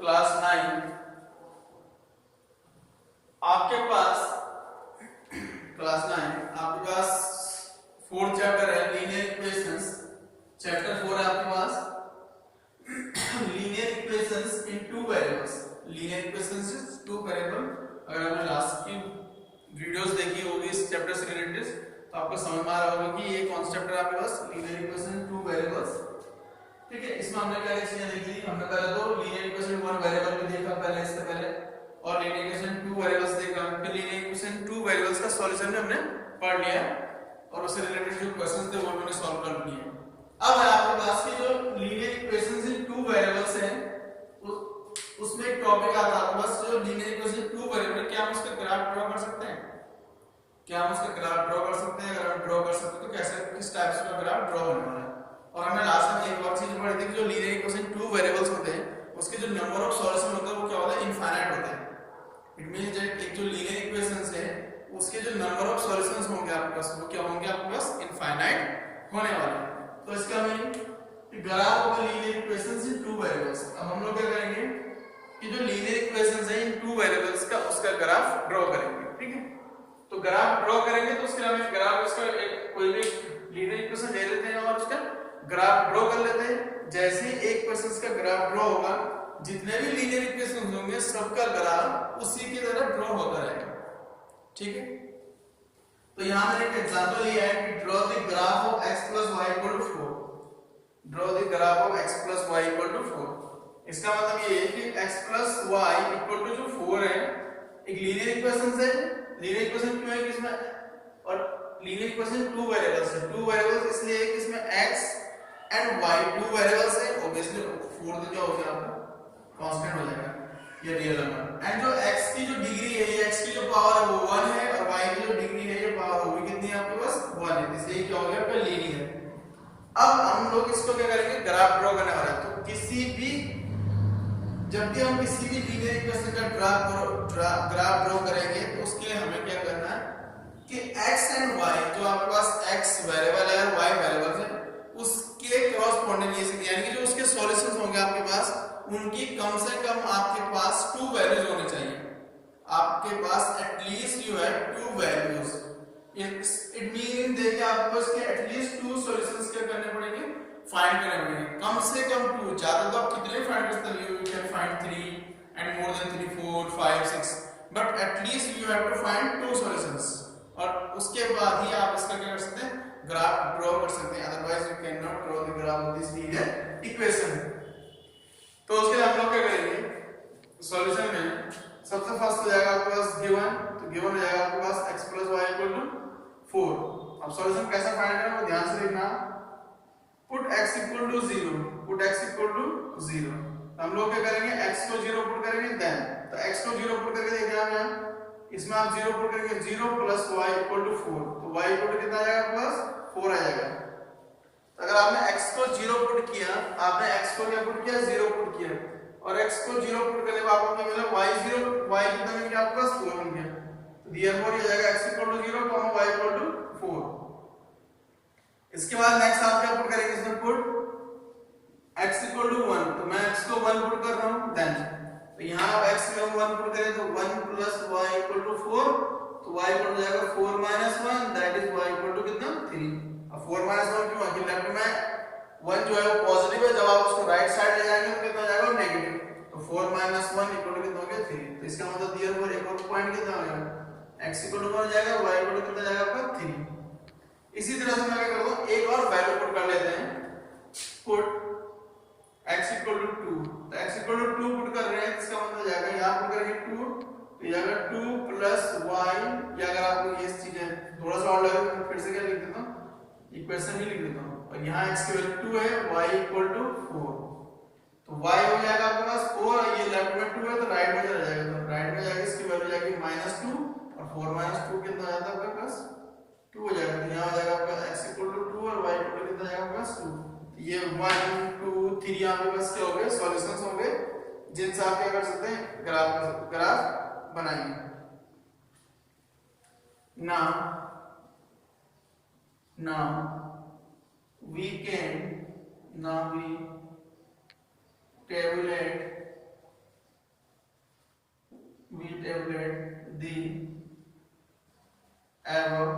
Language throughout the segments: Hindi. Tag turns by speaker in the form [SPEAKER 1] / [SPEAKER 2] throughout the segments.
[SPEAKER 1] क्लास 9 आपके पास क्लास 9 आपके पास फोर्थ चैप्टर है लीनियर इक्वेशंस। चैप्टर 4 है आपके पास linear equations in two variables. Linear equations is two variable. अगर आपने लास्ट की वीडियोस देखी होगी इस चैप्टर से रिलेटेड तो आपको समझ में आ रहा होगा कि ये कौन सा चैप्टर है आपके पास, लीनियर इक्वेशन टू वेरिएबल्स। ठीक है, इसमें हमने क्या क्या चीजें देखी थी। हमने पहले तो लीनियर इक्वेशन वन वेरिएबल में देखा पहले, इससे पहले, और लीनियर इक्वेशन टू वेरिएबल्स देखा। फिर लीनियर इक्वेशन टू वेरिएबल्स का सॉल्यूशन हमने पढ़ लिया और उससे रिलेटेड जो क्वेश्चंस थे वो हमने सॉल्व कर लिए। अब है आपके पास की जो linear equations in two variables हैं उसमें एक टॉपिक आता है आपके पास जो लीनियर इक्वेशन टू वेरिएबल। क्या हम उसका ग्राफ ड्रॉ कर सकते हैं? क्या हम उसका ग्राफ ड्रॉ कर सकते हैं? अगर हम ड्रॉ कर सकते हैं तो कैसे, किस टाइप से ग्राफ ड्रॉ होने वाला है। और हमने लास्ट में एक और चीज पढ़ी थी कि जो लीनियर इक्वेशन टू वेरिएबल्स होते हैं उसके जो नंबर ऑफ सॉल्यूशन होता है वो क्या होता है, इनफाइनाइट होता है। इट मींस दैट एक जो लीनियर इक्वेशंस है उसके जो नंबर ऑफ सॉल्यूशंस होंगे आपके पास वो क्या होंगे, आपके पास इनफाइनाइट होने वाले हैं। तो इसका meaning graph of linear equations in two variables. अब हम लोग क्या करेंगे कि जो लीनियर इक्वेशंस है इन टू वेरिएबल्स का उसका ग्राफ ड्रॉ करेंगे। ठीक है, तो ग्राफ ड्रॉ करेंगे तो उसके लिए ग्राफ उसका एक कोई भी लीनियर इक्वेशन ले लेते हैं और उसका ग्राफ ड्रॉ कर लेते हैं। जैसे ही एक क्वेश्चन का ग्राफ ड्रॉ होगा जितने भी लीनियर इक्वेशन होंगे सबका ग्राफ उसी की तरह ड्रॉ होता रहेगा। ठीक है, तो यहां मैंने एक एग्जांपल लिया है कि draw the graph of x + y = 4। Draw the graph of x + y = 4। इसका मतलब ये है कि x + y = जो 4 है एक लीनियर इक्वेशन है। लीनियर इक्वेशन क्यों है कि इसमें, और लीनियर इक्वेशन टू वेरिएबल्स है। टू वेरिएबल्स इसलिए है कि इसमें x and y two variables है। ऑब्वियसली 4 तो क्या हो गया आपका कांस्टेंट हो जाएगा, ये रियल नंबर। एंड जो x की जो डिग्री है, ये x की जो पावर है वो 1 है और y की जो डिग्री है ये पावर होगी कितनी है आपके पास, 1 है। इसलिए क्या हो गया आपका लीनियर। अब हम लोग इसको क्या करेंगे, ग्राफ ड्रॉ करने वाले हैं। तो किसी भी, जब भी हम किसी भी लीनियर इक्वेशन का ग्राफ ड्रॉ करेंगे तो उसके लिए हमें क्या करना है कि x एंड y, जो आपके पास x वेरिएबल है और y वेरिएबल है, उसके कॉरस्पॉन्डिंग यानी कि जो उसके सॉल्यूशंस होंगे आपके पास उनकी कम से कम आपके पास टू वैल्यूज होनी चाहिए। आपके पास at least you have two values. It mean देखिए आपको इसके एटलीस्ट टू सॉल्यूशंस क्या करने पड़ेंगे, फाइंड करने पड़ेंगे। कम से कम टू, ज्यादा तो आप कितने फाइंड कर सकते हो, you can find 3 and more than 3 4 5 6, but at least you have to find two solutions. और उसके बाद ही आप इसका क्या कर सकते हैं, ग्राफ ड्रॉ कर सकते हैं। Otherwise you can not draw the graph of this linear equation. तो उसके लिए हम लोग क्या करेंगे, सॉल्यूशन में सबसे फर्स्ट हो जाएगा आपके पास गिवन। तो गिवन हो जाएगा आपके पास x + y = 4। अब सॉल्यूशन कैसे फाइंड करना है वो ध्यान से देखना। Put x = 0, put x = 0। हम लोग क्या करेंगे, x को 0 पुट करेंगे, देन तो x को 0 पुट करके देखिए आप यहां इसमें आप 0 पुट करेंगे, 0 + y = 4। तो y = कितना आ जाएगा आपके पास, 4 आ जाएगा। तो अगर आपने x को 0 पुट किया, आपने x को क्या पुट किया, 0 पुट किया, और x को 0 पुट करने के बाद आपको क्या मिला, y कितना मिल गया आपके पास, 4 मिल गया। तो देयरफॉर ये जाएगा x = 0, y = 4। इसके बाद नेक्स्ट आप क्या पुट करेंगे, इसमें पुट x = 1। तो मैं x को 1 पुट कर रहा हूं, देन तो यहां आप x में 1 पुट करें तो 1 + y = 4। तो y = हो जाएगा 4 - 1, दैट इज y = कितना, 3। अब 4 - 1 क्यों है कि लेफ्ट में 1 जो है वो पॉजिटिव है, जब आप उसको राइट साइड ले जाएंगे तो कितना हो जाएगा, नेगेटिव। तो 4 - 1 = कितना हो गया, 3। तो इसका मतलब देयरफॉर एक और पॉइंट कितना हो जाएगा, x = 1 हो जाएगा, y = कितना जाएगा आपका, 3। इसी तरह से मैं क्या करता हूं, एक और वैल्यू पुट कर लेते हैं। Put x = 2। तो x = 2 पुट कर रहे हैं, इसका मतलब जाएगा यहां पुट करेंगे 2, तो ये आएगा 2 + y। या अगर आपको ये चीजें थोड़ा सा और लगे तो फिर से क्या लिख देता हूं, इक्वेशन ही लिख देता हूं। और यहां x की वैल्यू 2 है, y = 4। तो y हो जाएगा आपके पास 4, ये लेफ्ट में 2 है तो राइट में चला जाएगा। तो राइट में जाके इसकी वैल्यू जाएगी -2, और 4 - 2 कितना आ जाता है आपके पास, 2 हो जाएगा। तो यहां हो जाएगा आपका x = 2 और y = कितना जाएगा आपके पास, 2। ये 1 2 3 आपके पास क्या हो गए, सॉल्यूशंस हो गए जिनसे आप क्या कर सकते हैं, ग्राफ बनाएंगे। now we tabulate the above.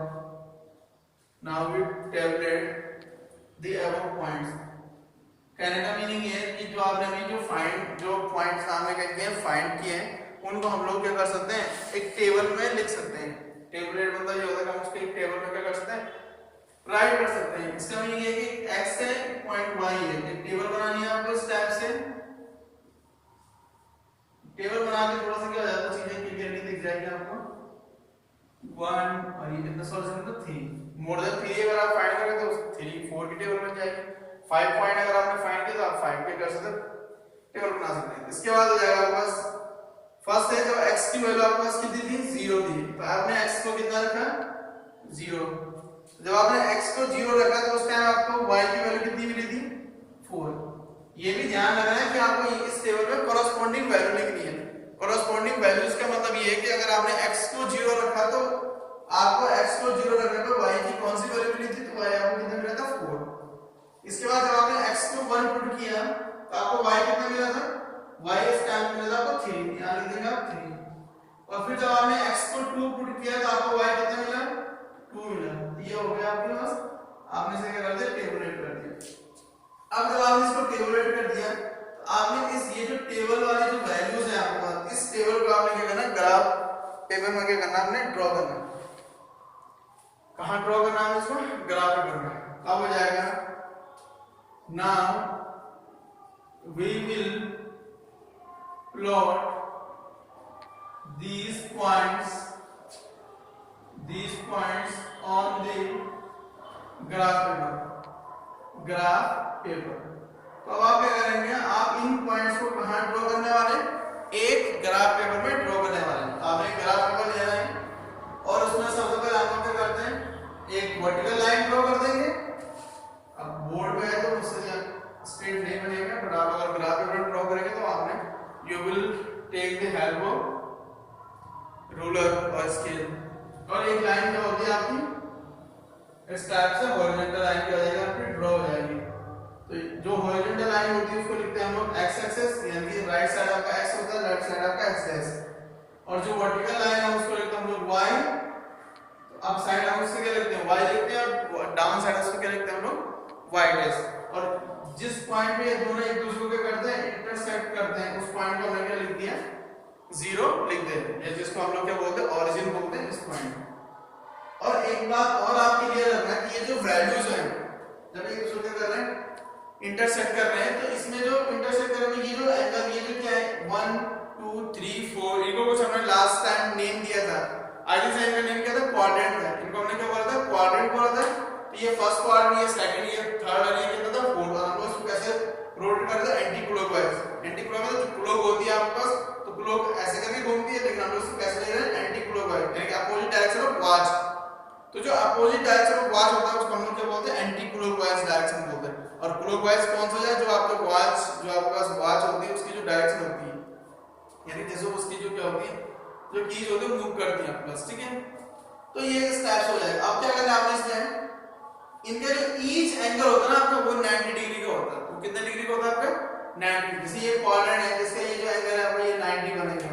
[SPEAKER 1] Now we tabulate the above points. कहने का मीनिंग ये है कि जो आपने अभी जो पॉइंट्स सामने करके फाइंड किए हैं उनको हम लोग क्या कर सकते हैं, एक टेबल में लिख सकते हैं। टेबलेट मतलब ये होता है कि हम उसको एक टेबल में क्या कर सकते हैं, राइट कर सकते हैं। इसका मीनिंग ये है कि x है, पॉइंट y है। एक टेबल बनानी है आपको इस टाइप से। टेबल बना के थोड़ा सा क्या हो जाता है, चीजें क्लियरली दिख जाएगी आपको। 1 और ये कितना सॉल्यूशन है, 3। मोर देन 3 अगर आप फाइंड करें तो 3 4 की टेबल बन जाएगी। 5 पॉइंट अगर आपने फाइंड किया तो आप 5 के कर सकते हैं, टेबल बना सकते हैं। इसके बाद हो जाएगा आपके पास फर्स्ट है, जब x की वैल्यू आपके पास कितनी थी, 0 थी, तो आपने x को कितना रखा, 0। जब आपने x को 0 रखा तो उस टाइम आपको y की वैल्यू कितनी मिली थी, 4। ये भी ध्यान रखना है कि आपको इस टेबल में कॉरस्पॉन्डिंग वैल्यू लिखनी है। कॉरस्पॉन्डिंग वैल्यू इसका मतलब ये है कि अगर आपने x को 0 रखा तो आपको x को 0 रखने पर y की कौन सी वैल्यू मिली थी, तो y आपको कितना मिला था, 4। इसके बाद जब आपने x को 1 पुट किया तो आपको y कितना मिला था, y इस टाइम मिला था आपको 3, यहां लिख देंगे आप 3। और फिर जब आपने x को 2 पुट किया तो आपको y कितना मिला, 2 मिला। ये हो गया आपके पास, आपने इसे क्या कर दिया, टेबुलेट कर दिया। अब जब आपने इसको टेबुलेट कर दिया तो आपने इस ये जो टेबल वाली जो वैल्यूज है आपके पास, इस टेबल को आपने क्या करना, ग्राफ टेबल में क्या करना, आपने ड्रॉ करना। कहां ड्रॉ करना है इसको, ग्राफ पे करना है। अब हो जाएगा, now we will plot these points on the graph paper। तो अब आप क्या करेंगे, आप इन पॉइंट्स को कहां ड्रॉ करने वाले, एक ग्राफ पेपर में ड्रॉ करने वाले हैं। आपने एक ग्राफ पेपर लेना है और उसमें सबसे पहले आप क्या करते हैं, एक वर्टिकल लाइन ड्रॉ कर देंगे। अब बोर्ड पे है तो उससे स्ट्रेट नहीं बनेगा, बट आप अगर ग्राफ पेपर ड्रॉ करेंगे तो आपने you will take the help of ruler or scale। और एक लाइन क्या होती है आपकी, इस टाइप से हॉरिजॉन्टल लाइन क्या हो जाएगी, आपकी ड्रॉ हो जाएगी। तो जो हॉरिजॉन्टल लाइन होती है उसको लिखते हैं हम लोग x एक्सिस, यानी कि राइट साइड आपका x होता है, लेफ्ट साइड आपका x है। और जो वर्टिकल लाइन है उसको लिखते हैं हम लोग y। तो अप साइड हम उसको क्या लिखते हैं, y लिखते हैं, और डाउन साइड उसको क्या लिखते हैं हम लोग, y डैश। और जिस पॉइंट पे ये दोनों एक दूसरे को करते हैं, इंटरसेक्ट करते हैं, उस पॉइंट को हमने क्या लिख दिया, 0 लिख देंगे, या जिसको हम लोग क्या बोलते हैं, ओरिजिन बोलते हैं इस पॉइंट। और एक बात और आप क्लियर रखना कि ये जो वैल्यूज हैं, जब एक दूसरे को कर रहे हैं, इंटरसेक्ट कर रहे हैं, तो इसमें जो इंटरसेक्ट करने की जो एंगल, ये जो क्या है, 1 2 3 4, इनको कुछ हमने लास्ट टाइम नेम दिया था। आगे से इनका नेम क्या था, क्वाड्रेंट था। इनको हमने क्या बोला था, क्वाड्रेंट बोला था। तो ये फर्स्ट क्वाड्रेंट, ये सेकंड, ये थर्ड, और ये कितना था, फोर्थ। और हम लोग इसको कैसे रोटेट करते हैं, एंटी क्लॉकवाइज। एंटी क्लॉकवाइज जो क्लॉक होती है आपके पास, तो क्लॉक ऐसे करके घूमती है, लेकिन हम लोग इसको कैसे ले रहे हैं, एंटी क्लॉकवाइज, यानी कि अपोजिट डायरेक्शन ऑफ वॉच। तो जो अपोजिट डायरेक्शन ऑफ वॉच होता है उसको हम लोग क्या बोलते हैं, एंटी क्लॉकवाइज डायरेक्शन बोलते हैं। और क्लॉकवाइज कौन सा है, जो आपका वॉच, जो आपके पास वॉच होती है उसकी जो डायरेक्शन होती है, यानी जैसे उसकी जो क्या होती है, जो कीज होती है मूव करती है आपके पास, ठीक है। तो ये इस टाइप हो जाएगा। अब क्या करना है आपने इसमें, इनका जो ईच एंगल होता है ना आपका, वो 90 डिग्री का होता है। वो कितने डिग्री का होता है आपका, 90। जैसे ये क्वाड्रेंट है, जिसका ये जो एंगल है आपका, ये 90 बनेगा,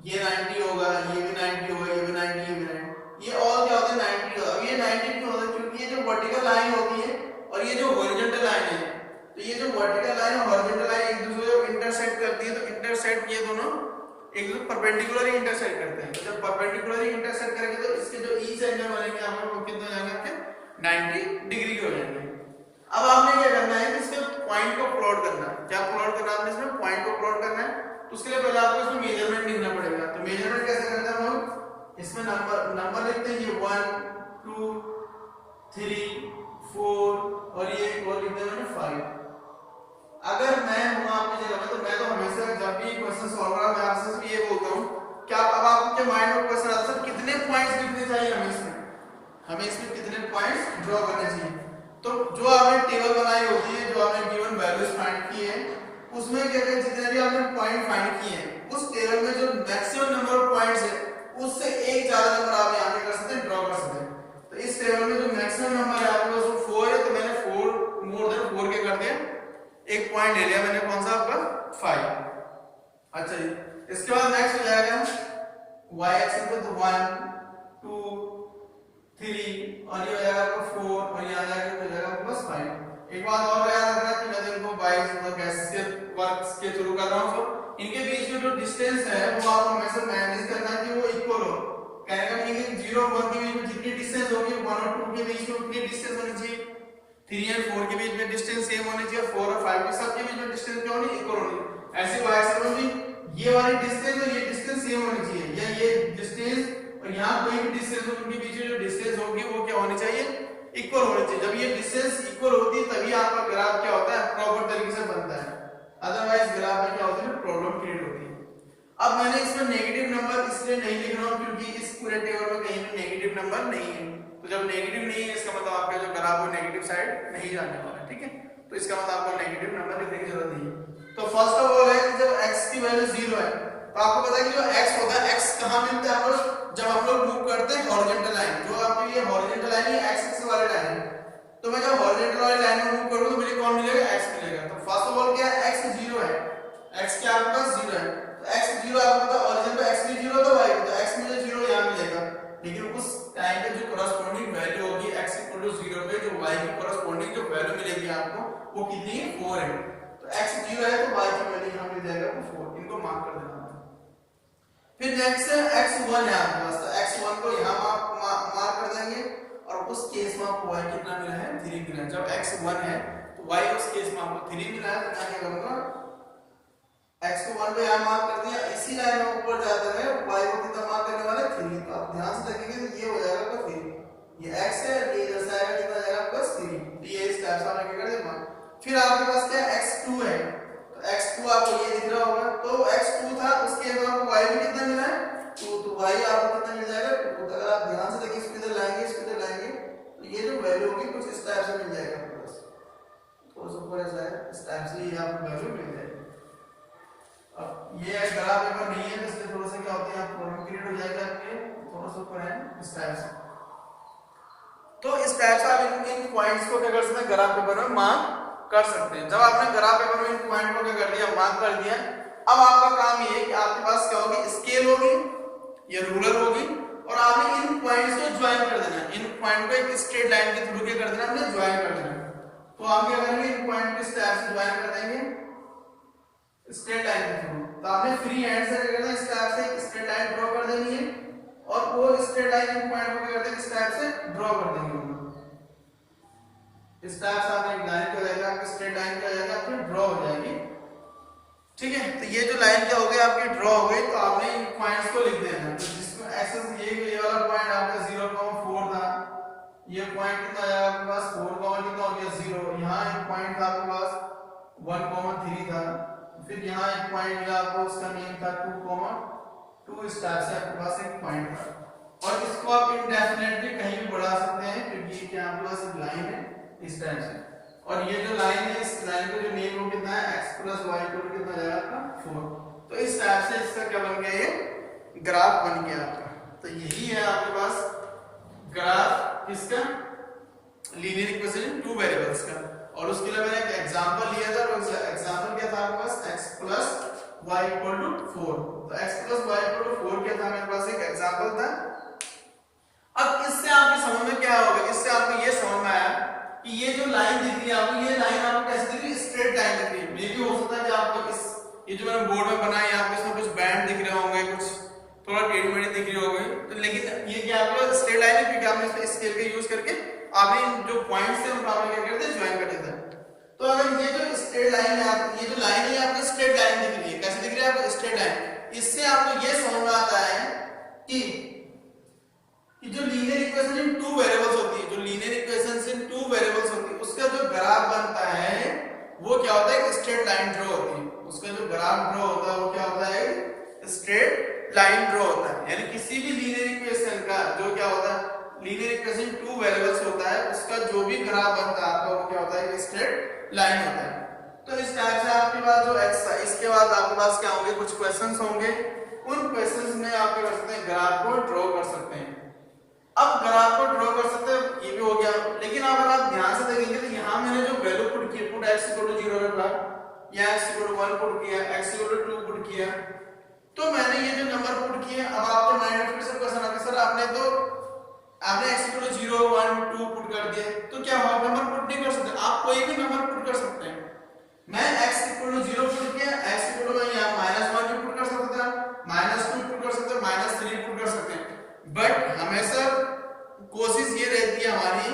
[SPEAKER 1] ये 90 होगा, ये भी 90 होगा, ये भी 90, ये भी 90, ये ऑल क्या होता है, 90 होगा। अब ये 90 क्यों होता है, क्योंकि ये जो वर्टिकल लाइन होती है और ये जो हॉरिजॉन्टल लाइन है, तो ये जो वर्टिकल लाइन और हॉरिजॉन्टल लाइन एक दूसरे को इंटरसेक्ट करती है, तो इंटरसेक्ट ये दोनों एक दूसरे परपेंडिकुलरली इंटरसेक्ट करते हैं। तो जब परपेंडिकुलरली इंटरसेक्ट करेंगे तो इसके जो ईच एंगल बनेंगे हमारे वो कितने हो जाएंगे आपके, 90 डिग्री के हो जाएंगे। अब आपने क्या करना है कि इसमें पॉइंट को प्लॉट करना है। क्या प्लॉट करना है आपने, इसमें पॉइंट को प्लॉट करना है। तो उसके लिए पहले आपको इसमें मेजरमेंट लिखना पड़ेगा। तो मेजरमेंट कैसे करते हैं हम लोग, इसमें नंबर लिखते हैं, ये 1 2 3 4 और ये और लिखते हैं 5। अगर मैं हूं आपकी जगह में, तो मैं तो हमेशा जब भी क्वेश्चन सॉल्व करा, मैं आपसे सिर्फ ये बोलता हूं, क्या अब आपके माइंड में क्वेश्चन आता है कितने पॉइंट्स लिखने चाहिए हमें इसमें कितने पॉइंट्स ड्रॉ करने चाहिए। तो जो आपने टेबल बनाई होती है, जो आपने गिवन वैल्यूज फाइंड की है, उसमें क्या कहते हैं, जितने भी आपने पॉइंट फाइंड किए हैं, उस टेबल में जो मैक्सिमम नंबर ऑफ पॉइंट्स है, उससे एक ज्यादा नंबर आप यहां पे कर सकते हैं, ड्रॉ कर सकते हैं। तो इस टेबल में जो मैक्सिमम नंबर है आपके पास वो 4 है, तो मैंने 4 मोर देन 4 के कर दिया, एक पॉइंट ले लिया मैंने, कौन सा आपका, 5। अच्छा जी, इसके बाद नेक्स्ट हो जाएगा y एक्सिस पे तो 1 2 3 और ये हो जाएगा आपका 4 और ये आ जाएगा तो हो जाएगा आपके पास 5। एक बात और याद रखना कि मैं इनको बाइस मतलब कैसे वर्क्स के थ्रू कर रहा हूं, तो इनके बीच में जो डिस्टेंस है वो आपको हमेशा मैनेज करना है कि वो इक्वल हो। कहने का मीनिंग है 0 और 1 के बीच में जितनी डिस्टेंस होगी 1 और 2 के बीच में उतनी डिस्टेंस होनी चाहिए, 3 और 4 के बीच में डिस्टेंस सेम होनी चाहिए, 4 और 5 के सबके बीच में डिस्टेंस क्या होनी इक्वल होनी। ऐसे y एक्सिस में भी ये वाली डिस्टेंस और ये डिस्टेंस सेम होनी चाहिए, या ये डिस्टेंस और यहां कोई भी डिस्टेंस हो उनके बीच में जो डिस्टेंस होगी वो क्या होनी चाहिए इक्वल होनी चाहिए। जब ये डिस्टेंस इक्वल होती है तभी आपका ग्राफ क्या होता है प्रॉपर तरीके से बनता है, अदरवाइज ग्राफ में क्या होता है प्रॉब्लम क्रिएट होती है। अब मैंने इसमें नेगेटिव नंबर इसलिए नहीं लिख रहा हूं क्योंकि इस पूरे टेबल में कहीं भी नेगेटिव नंबर नहीं है, तो जब नेगेटिव नहीं है इसका मतलब आपका जो ग्राफ वो नेगेटिव साइड नहीं जाने वाला है, ठीक है। तो इसका मतलब आपको नेगेटिव नंबर लिखने की जरूरत नहीं है। तो फर्स्ट ऑफ ऑल है कि जब x की वैल्यू 0 है तो आपको पता है कि जो x होता है x कहां मिलता है आपको जब हम लोग मूव करते हैं हॉरिजॉन्टल लाइन, जो आपकी ये हॉरिजॉन्टल लाइन है x एक्सिस वाली लाइन है, तो मैं जब हॉरिजॉन्टल वाली लाइन में मूव करूंगा तो मुझे कौन मिलेगा x मिलेगा। तो फर्स्ट ऑफ ऑल क्या है x 0 है, x क्या आपके पास 0 है, तो x 0 आपको पता है ओरिजिन पे x भी 0 तो y तो x मुझे 0 यहां मिलेगा, लेकिन उस टाइम पे जो कोरस्पॉन्डिंग वैल्यू होगी x 0 पे जो y की कोरस्पॉन्डिंग जो वैल्यू मिलेगी आपको वो कितनी है 4 है। तो x 0 है तो y की वैल्यू यहां मिल जाएगा 4, इनको मार्क कर देना। फिर नेक्स्ट है x1 है आपके पास, तो x1 को यहां मार्क कर देंगे और उस केस में आपको y कितना मिला है 3 मिला है। जब x1 है तो y उस केस में आपको 3 मिला है, तो मैं क्या करूंगा x को 1 पे यहां मार्क कर दिया, इसी लाइन में ऊपर जाते हुए y को कितना मार्क करने वाले 3। तो आप ध्यान से देखेंगे तो ये हो जाएगा आपका 3, ये x है ये इधर से आएगा कितना जाएगा आपका 3, ये इस टाइप से आपने क्या कर दिया। फिर आपके पास क्या x2 है, तो x2 आपको ये दिख रहा होगा, तो x2 था उसके बाद आपको y भी कितना मिला है 2, तो y आपको कितना मिल जाएगा 2। तो अगर आप ध्यान से देखिए इसको इधर लाएंगे इसको इधर लाएंगे तो ये जो वैल्यू होगी कुछ इस टाइप से मिल जाएगा आपके पास, थोड़ा सा ऊपर ऐसा है इस टाइप से ये आपको वैल्यू मिल जाएगी। अब ये ग्राफ पेपर नहीं है तो इसलिए थोड़ा सा क्या होता है आप प्रॉब्लम क्रिएट हो जाएगा आपके थोड़ा सा ऊपर है इस टाइप से। तो इस टाइप से आप इन पॉइंट्स को क्या कर सकते हैं ग्राफ पेपर में मार्क कर सकते हैं। जब आपने ग्राफ पेपर में इन पॉइंट को क्या कर दिया मार्क कर दिया, अब आपका काम ये है कि आपके पास क्या होगी स्केल होगी या रूलर होगी और आपने इन पॉइंट्स को ज्वाइन कर देना है, इन पॉइंट को एक स्ट्रेट लाइन के थ्रू क्या कर देना हमने ज्वाइन कर देना। तो आप क्या करेंगे इन पॉइंट को इस टाइप से ज्वाइन कर देंगे स्ट्रेट लाइन के थ्रू। तो आपने फ्री हैंड से क्या करना है इस टाइप से एक स्ट्रेट लाइन ड्रॉ कर देनी है और वो स्ट्रेट लाइन इन पॉइंट को क्या करते हैं इस टाइप से ड्रॉ कर देंगे, इस टाइप से आपने एक लाइन क्या हो जाएगा आपकी स्ट्रेट लाइन क्या हो जाएगा आपकी ड्रॉ हो जाएगी, ठीक है। तो ये जो लाइन क्या हो गई आपकी ड्रॉ हो गई, तो आपने इन पॉइंट्स को लिख देना है। तो जिसमें एक्सेस ये वाला पॉइंट आपका 0,4 था, ये पॉइंट कितना आया आपके पास 4, कितना हो गया 0, यहाँ एक पॉइंट था आपके पास 1,3 था, फिर यहाँ एक पॉइंट मिला आपको उसका नेम था 2,2, इस टाइप से आपके पास एक पॉइंट था और इसको आप इंडेफिनेटली कहीं भी बढ़ा सकते हैं क्योंकि क्या आपके पास एक लाइन है इस टाइप से, और ये जो लाइन है इस लाइन का जो नेम वो कितना है x + y = कितना जाएगा आपका 4। तो इस टाइप से इसका क्या बन गया ये ग्राफ बन गया आपका। तो यही है आपके पास ग्राफ किसका लीनियर इक्वेशन टू वेरिएबल्स का। और उसके लिए मैंने एक एग्जांपल लिया था और एग्जांपल क्या था आपके पास x + y = 4। तो x + y = 4 क्या था मेरे पास एक एग्जांपल था। अब इससे आपके समझ में क्या होगा, इससे आपको ये समझ में आया कि ये जो लाइन दिख रही है आपको ये लाइन आपको कैसे दिख रही है स्ट्रेट लाइन दिख रही है। मे भी हो सकता है कि आपको इस ये जो मैंने बोर्ड में बनाया है आपको इसमें कुछ बैंड दिख रहे होंगे, कुछ थोड़ा टेढ़ी मेढ़ी दिख रही होगी, तो लेकिन ये क्या आपको स्ट्रेट लाइन है क्योंकि आपने इसमें स्केल का यूज करके आपने इन जो पॉइंट्स थे उनको आपने क्या करते हैं ज्वाइन कर देते हैं। तो अगर ये जो स्ट्रेट लाइन है आप ये जो लाइन है आपको स्ट्रेट लाइन दिख रही है, कैसे दिख रही है आपको स्ट्रेट लाइन, इससे आपको ये समझ में आता है कि जो linear equation in two variables होती है, जो linear equations in two variables होती है उसका जो ग्राफ बनता है वो क्या होता है स्ट्रेट लाइन ड्रॉ होती है, उसका जो ग्राफ ड्रॉ होता है वो क्या होता है स्ट्रेट लाइन ड्रॉ होता है। यानी किसी भी लीनियर इक्वेशन का जो क्या होता है लीनियर इक्वेशन टू वेरिएबल्स होता है उसका जो भी ग्राफ बनता है आपका वो क्या होता है स्ट्रेट लाइन होता है। तो इस टाइप से आपके पास जो एक्सरसाइज इसके बाद आपके पास क्या होंगे कुछ क्वेश्चंस होंगे, उन क्वेश्चंस में आप क्या कर सकते हैं ग्राफ को ड्रॉ कर सकते हैं। अब ग्राफ को ड्रॉ कर सकते हैं ये भी हो गया, लेकिन अगर आप ध्यान से देखेंगे तो यहाँ मैंने जो वैल्यू पुट x = 0 रखा या x = 1 पुट किया x = 2 पुट किया, तो मैंने ये जो नंबर पुट किए, अब आपको 9 फिर से क्वेश्चन आता है सर आपने x इक्वल टू 0 1 2 पुट कर दिए, तो क्या हुआ, नंबर पुट नहीं कर सकते आप, कोई भी नंबर पुट कर सकते हैं। मैं x इक्वल टू 0 पुट किया, x इक्वल टू यहां -1 भी पुट कर सकते थे, -2 पुट कर सकते हैं, -3 पुट कर सकते हैं, बट हमेशा कोशिश ये रहती है हमारी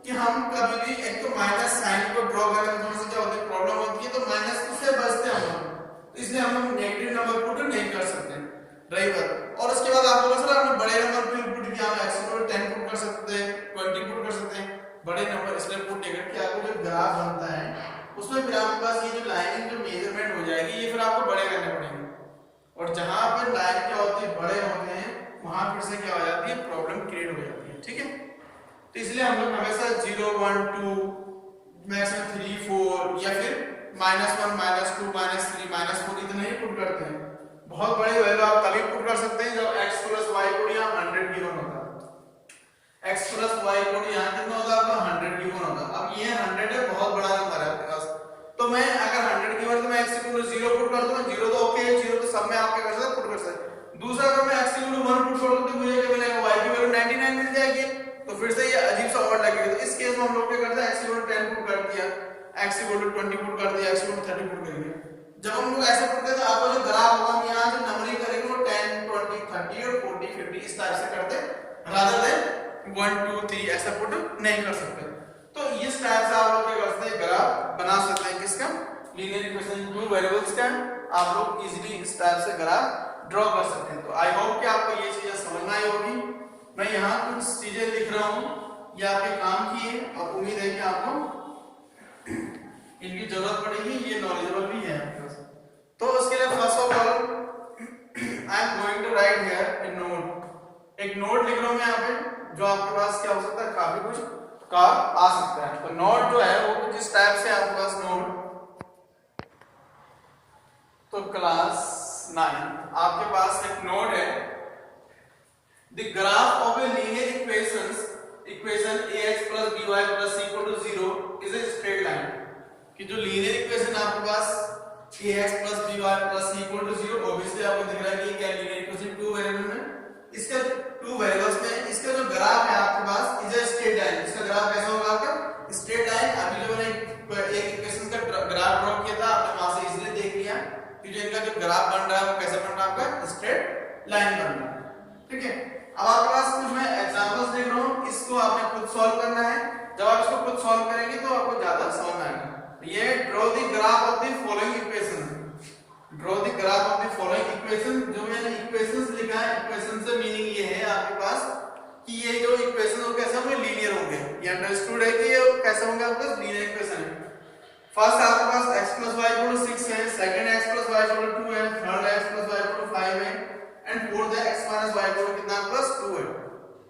[SPEAKER 1] कि हम कभी भी एक तो माइनस साइन को ड्रॉ करने में थोड़ा सा क्या होता है प्रॉब्लम होती है, तो माइनस से बचते हैं हम, तो इसलिए हम लोग नेगेटिव नंबर पुट नहीं कर सकते, राइट। और उसके बाद आपको पता चला आपने बड़े नंबर पे पुट किया, हम x इक्वल टू 10 पुट कर सकते हैं, 20 पुट कर सकते हैं, बड़े नंबर इसलिए पुट नहीं करके आपको जो ग्राफ बनता है उसमें फिर आपके पास ये जो लाइन जो मेजरमेंट हो जाएगी ये फिर आपको बड़े करने पड़ेंगे, और जहां पे लाइन क्या होती है बड़े होते हैं वहां फिर से क्या हो जाती है प्रॉब्लम क्रिएट हो जाती है, ठीक है। तो इसलिए हम लोग हमेशा 0 1 2 मैक्सिमम 3 4 या फिर -1 -2 -3 -4 इतने ही पुट करते हैं। बहुत बड़ी वैल्यू आप तभी पुट कर सकते हैं जब x + y को यहां 100 गिवन होता है, x + y को यहां कितना होता है आपका 100 गिवन होता है। अब ये 100 है, बहुत बड़ा नंबर है आपके पास, तो मैं अगर 100 गिवन तो मैं x = 0 पुट कर दूंगा, 0 तो ओके है, 0 तो सब में आप क्या कर सकते हैं पुट कर सकते हैं। दूसरा अगर मैं x = 1 पुट कर दूं तो मुझे क्या मिलेगा, y की वैल्यू 99 मिल जाएगी, तो फिर से ये अजीब सा वर्ड लगेगा। तो इस केस में हम लोग क्या करते हैं, x = 10 पुट कर दिया, x = 20 पुट कर दिया, x = 30 पुट कर दिया। जब हम लोग ऐसे पुट करते हैं तो आपको जो ग्राफ होगा हम यहां जो नंबरिंग करेंगे वो 10 20 30 और 40 50 इस टाइप से करते हैं, रादर देन 1 2 3 ऐसा पुट नहीं कर सकते। तो इस टाइप से आप लोग क्या कर सकते हैं, ग्राफ बना सकते हैं, किसका, लीनियर इक्वेशन टू वेरिएबल्स का आप लोग इजीली इस टाइप से ग्राफ ड्रॉ कर सकते हैं। तो आई होप कि आपको ये चीजें समझ में आई होगी। मैं यहाँ कुछ चीजें लिख रहा हूँ, ये आपके काम की है और उम्मीद है कि आपको इनकी जरूरत पड़ेगी, ये नॉलेजेबल भी है आपके पास। तो उसके लिए first of all I am going to write here a note, एक नोट लिख रहा हूं मैं यहाँ पे, जो आपके पास क्या हो सकता है काफी कुछ का आ सकता है। तो नोट जो है वो कुछ इस टाइप से आपके पास नोट, तो क्लास 9 आपके पास एक नोट है, the graph of a linear equation ax + by + c = 0 is a straight line, कि जो लीनियर इक्वेशन आपके पास ax + by + c = 0, ऑब्वियसली आपको दिख रहा है कि क्या लीनियर इक्वेशन टू वेरिएबल में, इसका टू वेरिएबल्स में इसका जो ग्राफ है आपके पास इज अ स्ट्रेट लाइन। इसका ग्राफ कैसा होगा आपका स्ट्रेट लाइन। अभी जो मैंने एक इक्वेशन का ग्राफ ड्रॉ किया था आपने वहां से इजीली देख लिया कि जो इनका जो ग्राफ बन रहा है वो कैसा बन रहा है, आपका स्ट्रेट लाइन बन रहा है, ठीक है। अब आपके पास कुछ मैं एग्जांपल्स देख रहा हूं, इसको आपने खुद सॉल्व करना है। जब आप इसको खुद सॉल्व करेंगे तो आपको ज्यादा समझ में आएगा। ये draw the graph of the following equation, draw the graph of the following equation. जो मैंने इक्वेशंस लिखा है, इक्वेशन से मीनिंग ये है आपके पास कि ये जो इक्वेशन हो कैसे होंगे, लीनियर होंगे। ये अंडरस्टूड है कि ये कैसे होंगे आपके पास लीनियर इक्वेशन है। फर्स्ट आपके पास x + y = 6 है, सेकंड x + y = 2 है, थर्ड x + y = 5 है एंड फोर्थ x - y = कितना प्लस 2 है,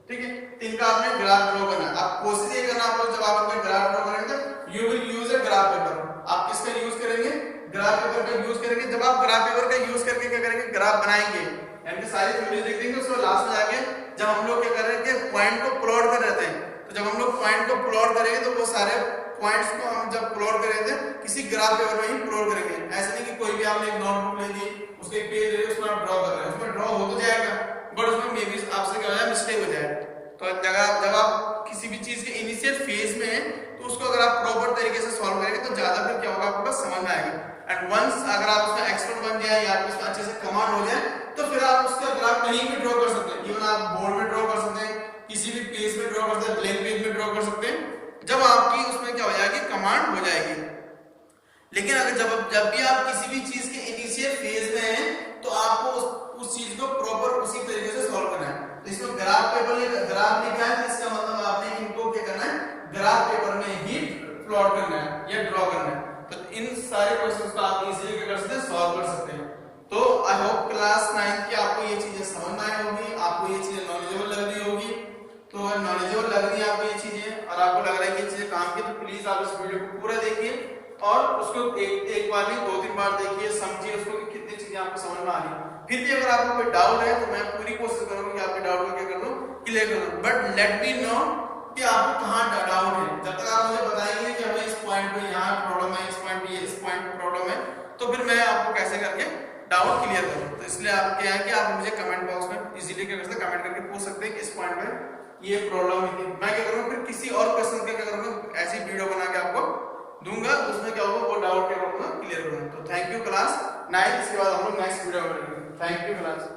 [SPEAKER 1] ठीक है। तो इनका आपने ग्राफ ड्रॉ करना है। आप कोशिश ये करना आप लोग जब आप इनका ग्राफ ड्रॉ करेंगे तो you will use a graph paper. आप किसका यूज करेंगे, ग्राफ पेपर का यूज करेंगे। जब आप ग्राफ पेपर का यूज करके क्या करेंगे, ग्राफ बनाएंगे, यानी सारी थ्योरीज लिख देंगे, उसके लास्ट में जाके जब हम लोग क्या कर रहे हैं कि पॉइंट को प्लॉट कर रहे थे, तो जब हम लोग पॉइंट को प्लॉट करेंगे तो वो सारे पॉइंट्स को हम जब प्लॉट कर रहे थे किसी ग्राफ पेपर में ही प्लॉट करेंगे। ऐसे नहीं कि कोई भी आपने एक नोटबुक ले ली, उसके एक पेज ले लिया, उसमें आप ड्रॉ कर रहे हैं, उसमें ड्रॉ हो तो जाएगा बट उसमें मे बी आपसे क्या हो जाए मिस्टेक हो जाए। तो जब आप किसी भी चीज के इनिशियल फेज में हैं तो उसको अगर आप प्रॉपर तरीके से सॉल्व करेंगे तो ज्यादा फिर क्या होगा आपको समझ में आएगा। एंड वंस अगर आप उसमें एक्सपर्ट बन जाए या आप उसमें अच्छे से कमांड हो जाए तो फिर आप उसका ग्राफ कहीं भी ड्रॉ कर सकते हैं। इवन आप बोर्ड में ड्रॉ कर सकते हैं, किसी भी पेज में ड्रॉ कर सकते हैं, ब्लैंक पेज में ड्रॉ कर सकते हैं, जब आपकी उसमें क्या हो जाएगी कमांड हो जाएगी। लेकिन अगर जब भी आप किसी भी चीज के इनिशियल फेज में हैं तो आपको उस चीज को प्रॉपर उसी तरीके से सॉल्व करना है। तो इसमें ग्राफ पेपर ग्राफ लिखा है तो इसका मतलब आपने इनको क्या करना है, ग्राफ पेपर में ही प्लॉट करना है या ड्रॉ करना है। तो इन सारे क्वेश्चंस को आप इजीली क्या कर सकते हैं, सॉल्व कर सकते हैं। तो आई होप क्लास 9 की आपको ये चीजें समझ में आई होगी, आपको ये चीजें नॉलेजेबल लग रही होगी। तो नॉलेजेबल लग रही है आपको ये चीजें और आपको लग रहा है कि ये चीजें काम की, तो प्लीज आप इस वीडियो को पूरा देखिए और उसको एक बार नहीं 2-3 बार देखिए, समझिए उसको कि कितनी चीजें आपको समझ में आ रही है। फिर भी अगर आपको कोई डाउट है तो मैं पूरी कोशिश करूंगा कि आपके डाउट को क्या कर दूं, क्लियर कर दूं। बट लेट मी नो कि आपको कहां डाउट है। जब तक आप मुझे बताएंगे कि हमें इस पॉइंट पे यहां प्रॉब्लम है, इस पॉइंट पे इस पॉइंट पे प्रॉब्लम है, तो फिर मैं आपको कैसे करके डाउट क्लियर करूँ। तो इसलिए आप क्या है कि आप मुझे कमेंट बॉक्स में इजीली क्या कर सकते हैं, कमेंट करके पूछ सकते हैं कि इस पॉइंट में ये प्रॉब्लम है। मैं क्या करूँगा फिर किसी और क्वेश्चन का क्या करूँगा ऐसी वीडियो बना के आपको दूंगा, उसमें क्या होगा वो डाउट क्या करूँगा क्लियर करूँगा। तो थैंक यू क्लास 9, इसके बाद हम लोग नेक्स्ट वीडियो में मिलेंगे। Thank you class.